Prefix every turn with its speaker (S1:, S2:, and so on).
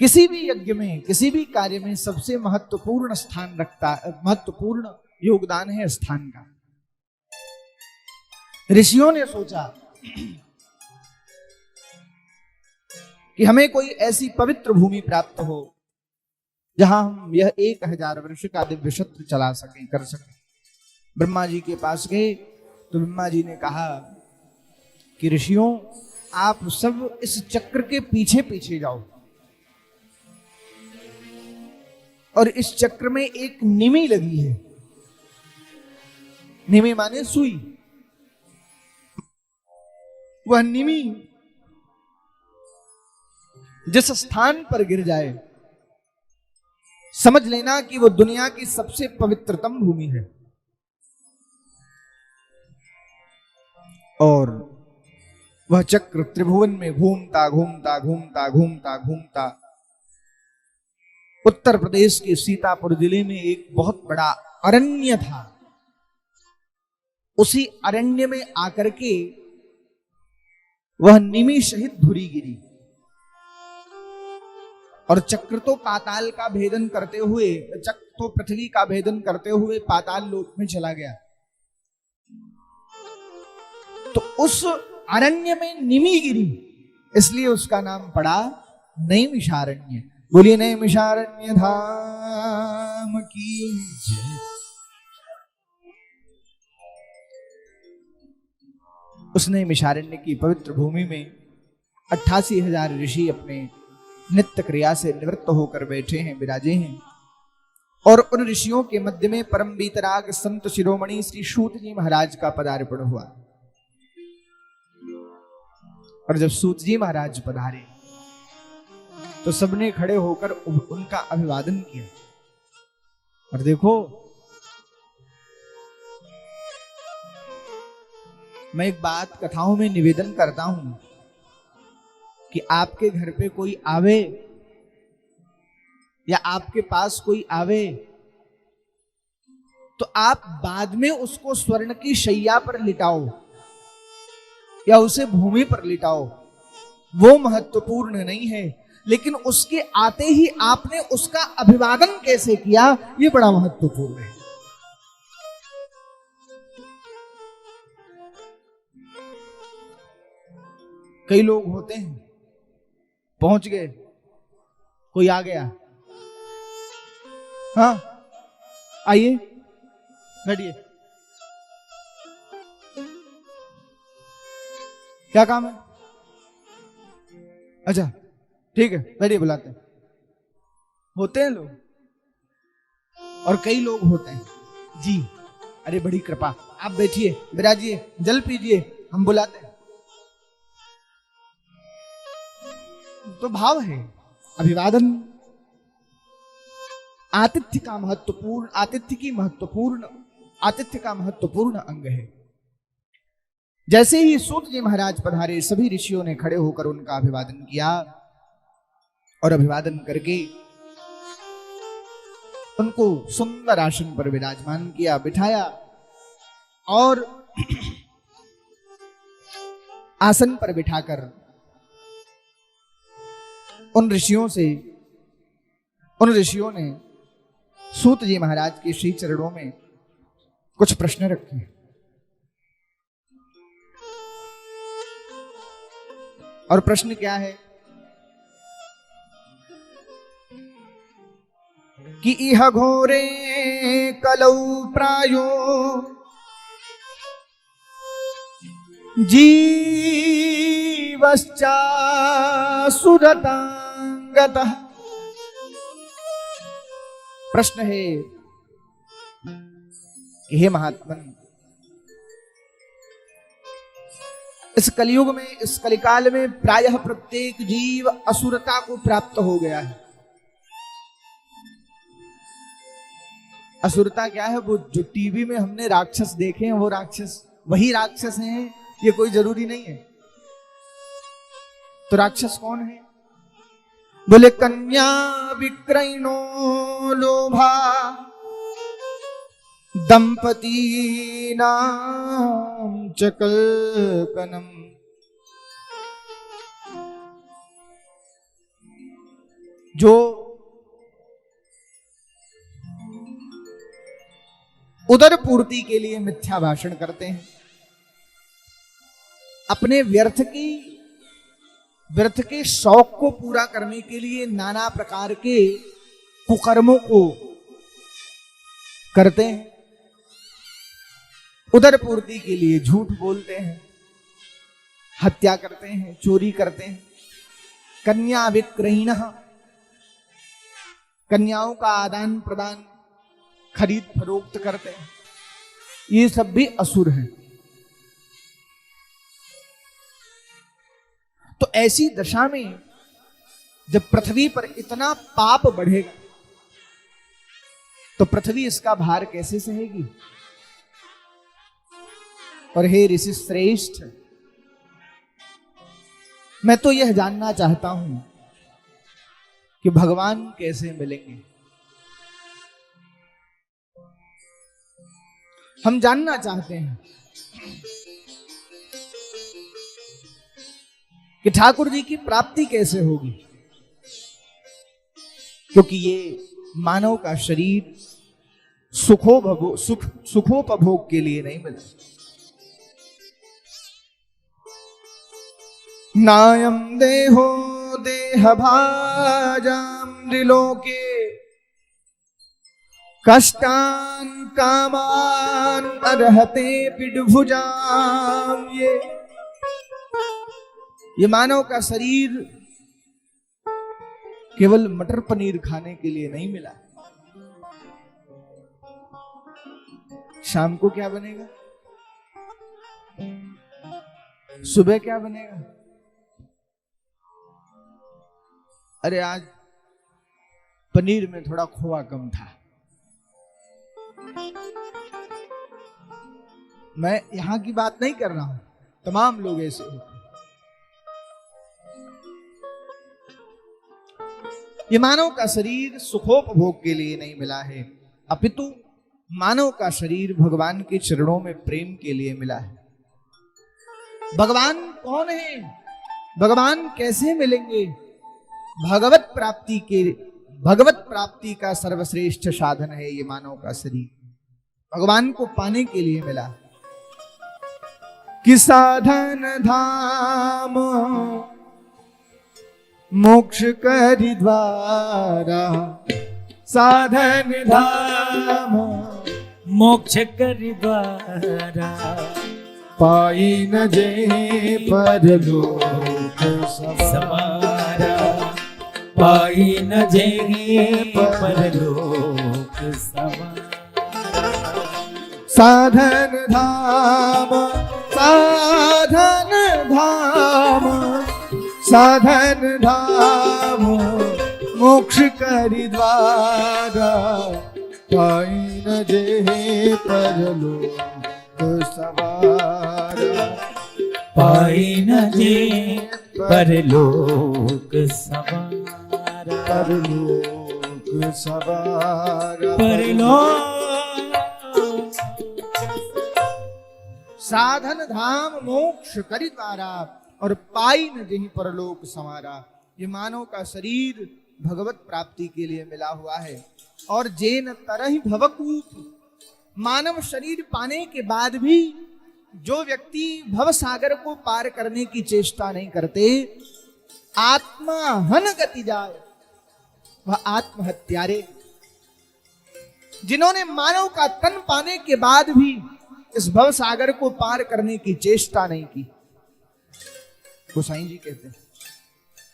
S1: किसी भी यज्ञ में, किसी भी कार्य में सबसे महत्वपूर्ण स्थान रखता, महत्वपूर्ण योगदान है स्थान का। ऋषियों ने सोचा कि हमें कोई ऐसी पवित्र भूमि प्राप्त हो जहां हम यह 1000 वर्ष का दिव्य सत्र चला सकें, कर सकें। ब्रह्मा जी के पास गए तो ब्रह्मा जी ने कहा कि ऋषियों, आप सब इस चक्र के पीछे पीछे जाओ और इस चक्र में एक निमि लगी है। निमि माने सुई। वह निमि जिस स्थान पर गिर जाए, समझ लेना कि वो दुनिया की सबसे पवित्रतम भूमि है। और वह चक्र त्रिभुवन में घूमता घूमता घूमता घूमता घूमता उत्तर प्रदेश के सीतापुर जिले में एक बहुत बड़ा अरण्य था। उसी अरण्य में आकर के वह निमि सहित धुरी गिरी और चक्र तो पाताल का भेदन करते हुए, चक्र तो पृथ्वी का भेदन करते हुए पाताल लोक में चला गया। तो उस अरण्य में निमि गिरी, इसलिए उसका नाम पड़ा नैमिषारण्य। बोलिए नैमिषारण्य धाम की जय। उस नैमिषारण्य की पवित्र भूमि में 88,000 ऋषि अपने नित्य क्रिया से निवृत्त होकर बैठे हैं, विराजे हैं। और उन ऋषियों के मध्य में परम वीतराग संत शिरोमणि श्री सूत जी महाराज का पदार्पण हुआ। और जब सूत जी महाराज पधारे तो सबने खड़े होकर उनका अभिवादन किया। और देखो, मैं एक बात कथाओं में निवेदन करता हूं कि आपके घर पे कोई आवे या आपके पास कोई आवे तो आप बाद में उसको स्वर्ण की शैया पर लिटाओ या उसे भूमि पर लिटाओ, वो महत्वपूर्ण नहीं है, लेकिन उसके आते ही आपने उसका अभिवादन कैसे किया, ये बड़ा महत्वपूर्ण है। कई लोग होते हैं, पहुंच गए, कोई आ गया, हाँ आइए बैठिए, क्या काम है, अच्छा ठीक है बैठिए, बुलाते हैं। होते हैं लोग। और कई लोग होते हैं, जी अरे बड़ी कृपा, आप बैठिए, विराजिए, जल पीजिए, हम बुलाते हैं। तो भाव है अभिवादन, आतिथ्य का महत्वपूर्ण, आतिथ्य का महत्वपूर्ण अंग है। जैसे ही सूत जी महाराज पधारे, सभी ऋषियों ने खड़े होकर उनका अभिवादन किया और अभिवादन करके उनको सुंदर आसन पर विराजमान किया, बिठाया और आसन पर बिठाकर उन ऋषियों ने सूत जी महाराज के श्री चरणों में कुछ प्रश्न रखे। और प्रश्न क्या है कि इह घोरे कलौ प्रायो जीवश्चा सुरतांगतः। प्रश्न है कि हे महात्मन, इस कलयुग में, इस कलिकाल में प्रायः प्रत्येक जीव असुरता को प्राप्त हो गया है। असुरता क्या है? वो जो टीवी में हमने राक्षस देखे हैं वो राक्षस वही राक्षस हैं, ये कोई जरूरी नहीं है। तो राक्षस कौन है? बोले कन्या विक्रयणो लोभा दंपती नाम चकलकनम। जो उदर पूर्ति के लिए मिथ्या भाषण करते हैं, अपने व्यर्थ के शौक को पूरा करने के लिए नाना प्रकार के कुकर्मों को करते हैं, उदर पूर्ति के लिए झूठ बोलते हैं, हत्या करते हैं, चोरी करते हैं, कन्या विक्रयिणः, कन्याओं का आदान प्रदान खरीद फरोख्त करते हैं, ये सब भी असुर हैं। तो ऐसी दशा में जब पृथ्वी पर इतना पाप बढ़ेगा तो पृथ्वी इसका भार कैसे सहेगी? और हे ऋषि श्रेष्ठ, मैं तो यह जानना चाहता हूं कि भगवान कैसे मिलेंगे। हम जानना चाहते हैं कि ठाकुर जी की प्राप्ति कैसे होगी, क्योंकि ये मानव का शरीर सुखोपभोग के लिए नहीं मिला। नायं देहो देहभाजां त्रिलोके कष्टान कामान अर्हते पिडभुजां। ये मानव का शरीर केवल मटर पनीर खाने के लिए नहीं मिला। शाम को क्या बनेगा, सुबह क्या बनेगा? अरे आज पनीर में थोड़ा खोआ कम था। मैं यहां की बात नहीं कर रहा हूं, तमाम लोग ऐसे होते। ये मानव का शरीर सुखोपभोग के लिए नहीं मिला है, अपितु मानव का शरीर भगवान के चरणों में प्रेम के लिए मिला है। भगवान कौन है, भगवान कैसे मिलेंगे? भगवत प्राप्ति का सर्वश्रेष्ठ साधन है ये मानव का शरीर। भगवान को पाने के लिए मिला कि साधन धाम मोक्ष करि द्वारा, साधन धाम
S2: मोक्ष करि द्वारा,
S1: पाई न जे परलोक
S2: समारा, पाई न जे परलोक समारा।
S1: साधन धाम, साधन धाम, साधन धाम मोक्ष करि द्वारा, पाई न जे परलोक सवारा,
S2: पाई न जे परलोक सवारा,
S1: परलोक सवारा,
S2: परलोक।
S1: साधन धाम मोक्ष करि द्वारा और पाई न जेहि परलोक समारा। ये मानव का शरीर भगवत प्राप्ति के लिए मिला हुआ है। और जेन तरहि भवकूप, मानव शरीर पाने के बाद भी जो व्यक्ति भव सागर को पार करने की चेष्टा नहीं करते, आत्मा हन गति जाए, वह आत्महत्यारे। जिन्होंने मानव का तन पाने के बाद भी इस भव सागर को पार करने की चेष्टा नहीं की, गोसाई जी कहते हैं